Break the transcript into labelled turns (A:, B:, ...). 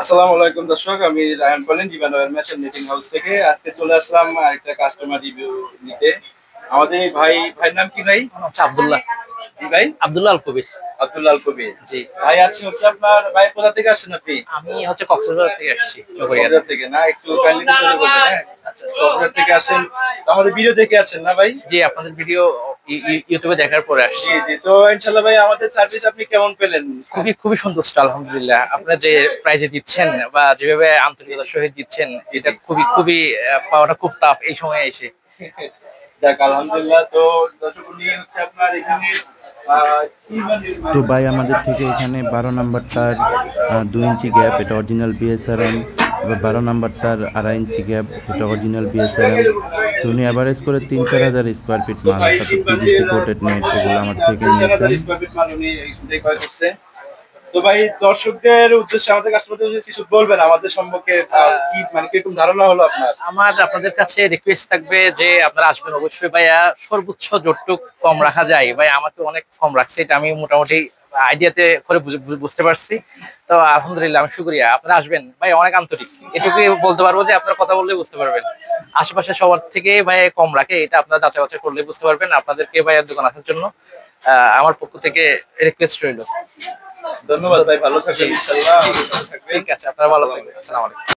A: আসসালামু আলাইকুম দর্শক, আমি রায়হান বলেন জীবানয়ের মেশিন মিটিং হাউস থেকে। আজকে চলে আসলাম একটা কাস্টমার রিভিউ নিতে। আমাদের এই ভাইয়ের নাম কি ভাই?
B: আচ্ছা, আব্দুল্লাহ।
A: জি ভাই,
B: আব্দুল্লাহ আল কবির।
A: আব্দুল্লাহ আল কবির।
B: জি।
A: ভাই আজকে হচ্ছে আপনার ভাই কোথা থেকে আসছেন আপনি?
B: আমি কক্সবাজার থেকে আসছি, চকরিয়া।
A: কক্সবাজার থেকে না, একটু কাইন্ডলি কিছু বলবেন? হ্যাঁ,
B: আচ্ছা।
A: কক্সবাজার থেকে আসেন, তো আমাদের ভিডিও দেখে আসছেন না ভাই?
B: জি, আপনাদের ভিডিও ইউটিউবে দেখার পরে আসছি।
A: জি জি, তো ইনশাআল্লাহ ভাই আমাদের সার্ভিস আপনি কেমন পেলেন?
B: খুবই খুবই সন্তুষ্ট, আলহামদুলিল্লাহ। আপনারা যে প্রাইজে দিচ্ছেন বা যেভাবে আন্তরিকতার সহিত দিচ্ছেন, এটা খুবই খুবই পাওয়াটা খুব টাফ এই সময় এসে।
A: যাক আলহামদুলিল্লাহ। তো দর্শক নিয়ে হচ্ছে আপনার এখানে
C: তো ভাই আমাদের থেকে এখানে 12 নম্বর তার 2 ইঞ্চি গ্যাপ, এটা অরিজিনাল বিএসআরএম। এবার 12 নম্বর তার 2.5 ইঞ্চি গ্যাপ, এটা অরিজিনাল বিএসআরএম। তো উনি অ্যাভারেজ করে 3-4 হাজার স্কোয়ার ফিট মাল, তারপর পিভিসি কোটেড নেট এগুলো আমার থেকে
A: নিয়েছেন। তো ভাই দর্শকদের উদ্দেশ্যে, আমাদের কাস্টমারদের উদ্দেশ্যে কিছু বলবেন আমাদের সম্পর্কে? কি মানে কিরকম ধারণা হলো আপনার?
B: আমার আপনাদের কাছে রিকোয়েস্ট থাকবে যে আপনারা আসবেন অবশ্যই ভাইয়া। সর্বোচ্চ যতটুকু কম রাখা যায় ভাই, আমাকে অনেক কম রাখছে, এটা আমি মোটামুটি আইডিয়াতে করে বুঝতে পারছি। তো আলহামদুলিল্লাহ, আমি শুকরিয়া। আপনারা আসবেন ভাই, অনেক আন্তরিক, এটুকুই বলতে পারবো যে আপনারা কথা বললে বুঝতে পারবেন। আশেপাশে সবার থেকে ভাই কম রাখে, এটা আপনারা যাচাই বাছাই করলে বুঝতে পারবেন। আপনাদেরকে ভাইয়ের দোকান আসার জন্য আমার পক্ষ থেকে রিকোয়েস্ট রইল।
A: ধন্যবাদ ভাই, ভালো থাকবেন ইনশাআল্লাহ।
B: ঠিক আছে, আপনারা ভালো থাকবেন। আসসালামু আলাইকুম।